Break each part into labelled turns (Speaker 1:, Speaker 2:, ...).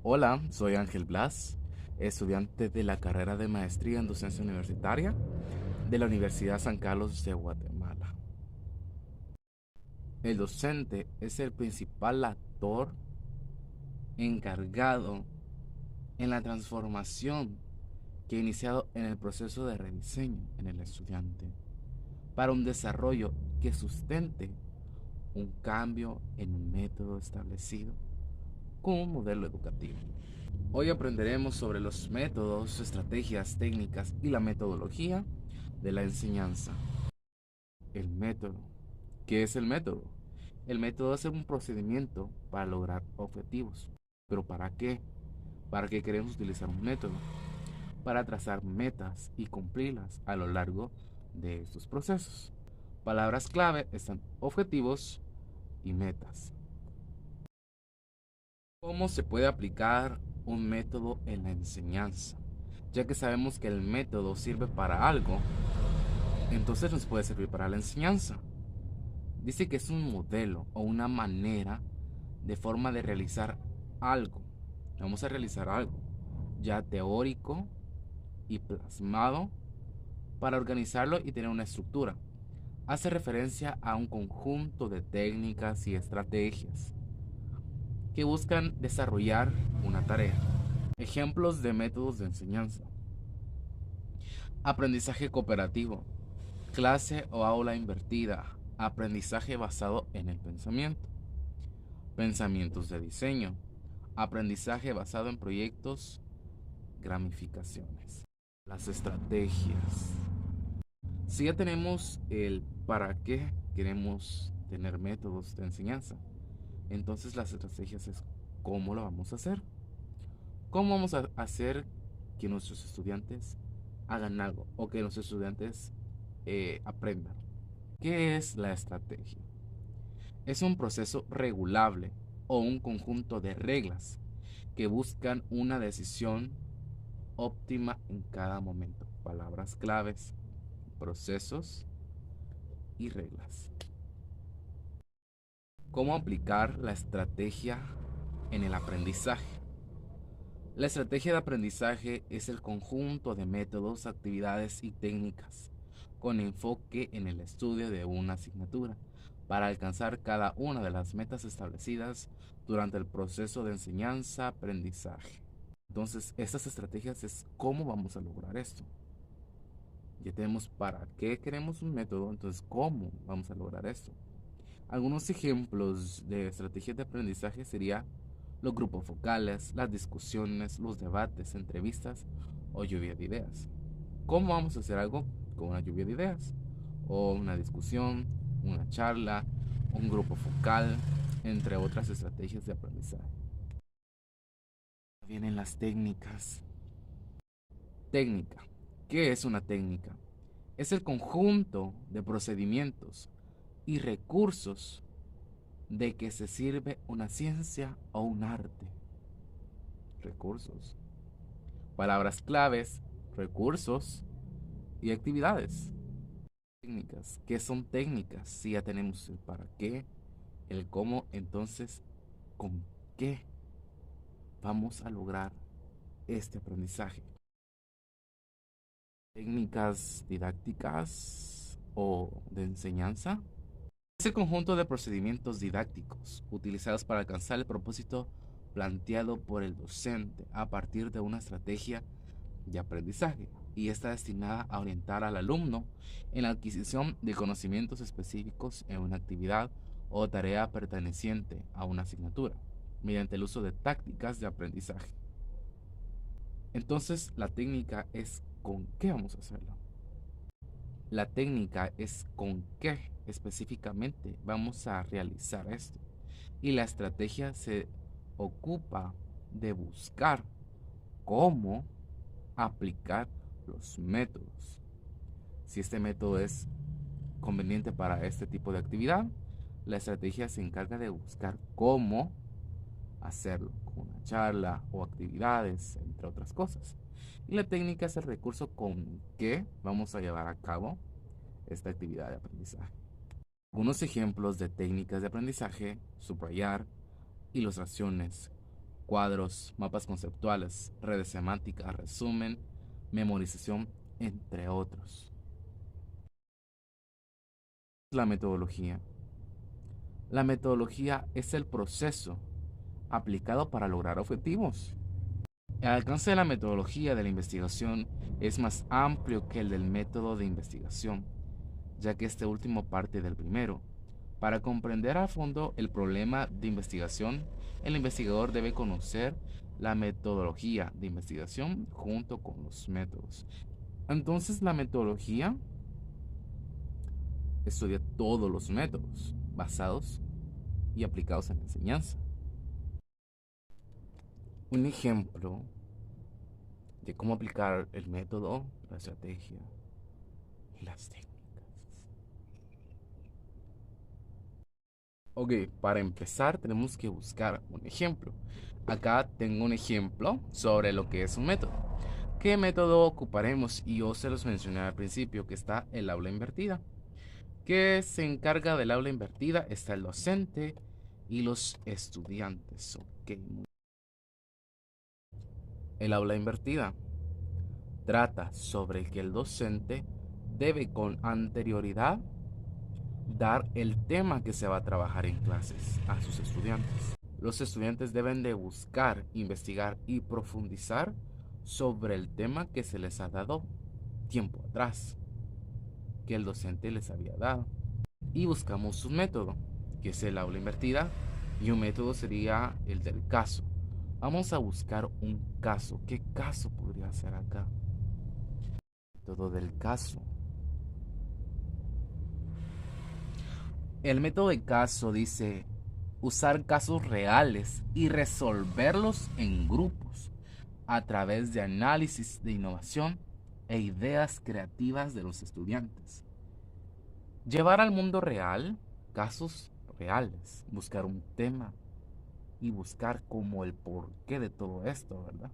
Speaker 1: Hola, soy Ángel Blas, estudiante de la carrera de maestría en docencia universitaria de la Universidad San Carlos de Guatemala. El docente es el principal actor encargado en la transformación que ha iniciado en el proceso de rediseño en el estudiante para un desarrollo que sustente un cambio en un método establecido con un modelo educativo. Hoy aprenderemos sobre los métodos, estrategias, técnicas y la metodología de la enseñanza. El método. ¿Qué es el método? El método es un procedimiento para lograr objetivos. ¿Pero para qué? ¿Para qué queremos utilizar un método? Para trazar metas y cumplirlas a lo largo de estos procesos. Palabras clave están objetivos y metas. ¿Cómo se puede aplicar un método en la enseñanza? Ya que sabemos que el método sirve para algo, entonces nos puede servir para la enseñanza. Dice que es un modelo o una manera de forma de realizar algo. Vamos a realizar algo ya teórico y plasmado para organizarlo y tener una estructura. Hace referencia a un conjunto de técnicas y estrategias que buscan desarrollar una tarea. Ejemplos de métodos de enseñanza. Aprendizaje cooperativo, clase o aula invertida, aprendizaje basado en el pensamiento. Pensamientos de diseño, aprendizaje basado en proyectos, gamificaciones. Las estrategias. Si ya tenemos el para qué queremos tener métodos de enseñanza, entonces las estrategias es cómo lo vamos a hacer. ¿Cómo vamos a hacer que nuestros estudiantes hagan algo o que nuestros estudiantes aprendan? ¿Qué es la estrategia? Es un proceso regulable o un conjunto de reglas que buscan una decisión óptima en cada momento. Palabras claves, procesos y reglas. ¿Cómo aplicar la estrategia en el aprendizaje? La estrategia de aprendizaje es el conjunto de métodos, actividades y técnicas con enfoque en el estudio de una asignatura para alcanzar cada una de las metas establecidas durante el proceso de enseñanza-aprendizaje. Entonces, estas estrategias es cómo vamos a lograr esto. Ya tenemos para qué queremos un método, entonces cómo vamos a lograr esto. Algunos ejemplos de estrategias de aprendizaje sería los grupos focales, las discusiones, los debates, entrevistas o lluvia de ideas. ¿Cómo vamos a hacer algo con una lluvia de ideas? O una discusión, una charla, un grupo focal, entre otras estrategias de aprendizaje. Vienen las técnicas. Técnica. ¿Qué es una técnica? Es el conjunto de procedimientos y recursos de que se sirve una ciencia o un arte. Recursos. Palabras claves, recursos y actividades. Técnicas. ¿Qué son técnicas? Si ya tenemos el para qué, el cómo, entonces, ¿con qué vamos a lograr este aprendizaje? Técnicas didácticas o de enseñanza. Es el conjunto de procedimientos didácticos utilizados para alcanzar el propósito planteado por el docente a partir de una estrategia de aprendizaje y está destinada a orientar al alumno en la adquisición de conocimientos específicos en una actividad o tarea perteneciente a una asignatura mediante el uso de tácticas de aprendizaje. Entonces, la técnica es con qué vamos a hacerlo. La técnica es con qué específicamente vamos a realizar esto. Y la estrategia se ocupa de buscar cómo aplicar los métodos. Si este método es conveniente para este tipo de actividad, la estrategia se encarga de buscar cómo hacerlo con una charla o actividades, entre otras cosas. Y la técnica es el recurso con que vamos a llevar a cabo esta actividad de aprendizaje. Algunos ejemplos de técnicas de aprendizaje: subrayar, ilustraciones, cuadros, mapas conceptuales, redes semánticas, resumen, memorización, entre otros. La metodología. La metodología es el proceso aplicado para lograr objetivos. El alcance de la metodología de la investigación es más amplio que el del método de investigación, ya que este último parte del primero. Para comprender a fondo el problema de investigación, el investigador debe conocer la metodología de investigación junto con los métodos. Entonces, la metodología estudia todos los métodos basados y aplicados en la enseñanza. Un ejemplo de cómo aplicar el método, la estrategia y las técnicas. Ok, para empezar tenemos que buscar un ejemplo. Acá tengo un ejemplo sobre lo que es un método. ¿Qué método ocuparemos? Y yo se los mencioné al principio, que está el aula invertida. ¿Qué se encarga del aula invertida? Está el docente y los estudiantes. Ok. El aula invertida trata sobre que el docente debe con anterioridad dar el tema que se va a trabajar en clases a sus estudiantes. Los estudiantes deben de buscar, investigar y profundizar sobre el tema que se les ha dado tiempo atrás, que el docente les había dado. Y buscamos un método, que es el aula invertida, y un método sería el del caso. Vamos a buscar un caso. ¿Qué caso podría ser acá? Método del caso. El método de caso dice usar casos reales y resolverlos en grupos a través de análisis de innovación e ideas creativas de los estudiantes. Llevar al mundo real casos reales, buscar un tema y buscar como el porqué de todo esto, ¿verdad?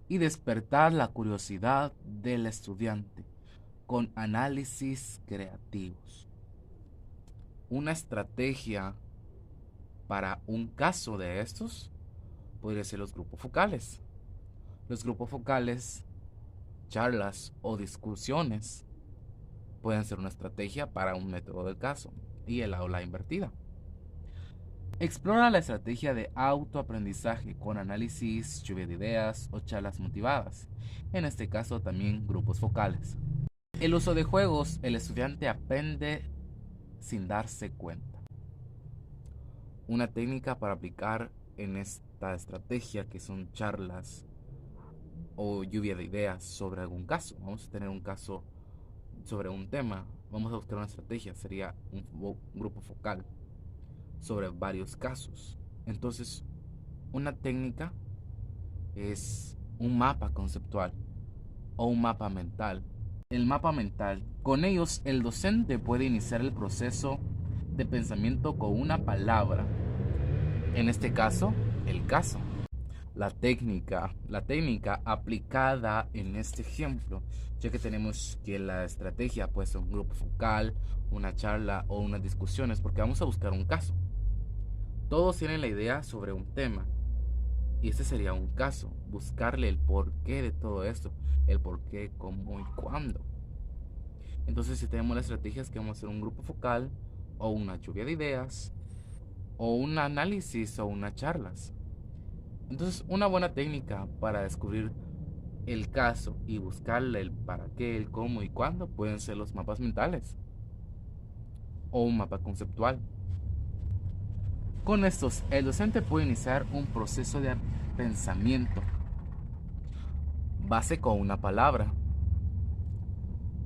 Speaker 1: Y despertar la curiosidad del estudiante con análisis creativos. Una estrategia para un caso de estos podría ser los grupos focales. Los grupos focales, charlas o discusiones pueden ser una estrategia para un método del caso y el aula invertida. Explora la estrategia de autoaprendizaje con análisis, lluvia de ideas o charlas motivadas. En este caso también grupos focales. El uso de juegos, el estudiante aprende sin darse cuenta. Una técnica para aplicar en esta estrategia que son charlas o lluvia de ideas sobre algún caso. Vamos a tener un caso sobre un tema. Vamos a buscar una estrategia. Sería un grupo focal sobre varios casos. Entonces, una técnica es un mapa conceptual o un mapa mental. El mapa mental, con ellos el docente puede iniciar el proceso de pensamiento con una palabra. En este caso, el caso. La técnica aplicada en este ejemplo, ya que tenemos que la estrategia puede ser un grupo focal, una charla o unas discusiones, porque vamos a buscar un caso. Todos tienen la idea sobre un tema y este sería un caso, buscarle el porqué de todo esto, el porqué, cómo y cuándo. Entonces, si tenemos las estrategias que vamos a hacer un grupo focal o una lluvia de ideas o un análisis o unas charlas. Entonces, una buena técnica para descubrir el caso y buscarle el para qué, el cómo y cuándo pueden ser los mapas mentales o un mapa conceptual. Con estos, el docente puede iniciar un proceso de pensamiento base con una palabra,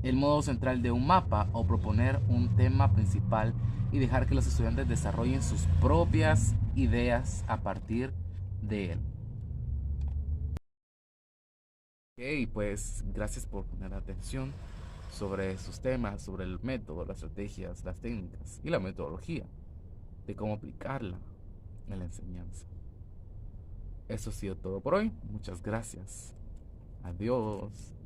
Speaker 1: el modo central de un mapa o proponer un tema principal y dejar que los estudiantes desarrollen sus propias ideas a partir de él. Ok, pues gracias por poner atención sobre esos temas, sobre el método, las estrategias, las técnicas y la metodología de cómo aplicarla en la enseñanza. Eso ha sido todo por hoy. Muchas gracias. Adiós.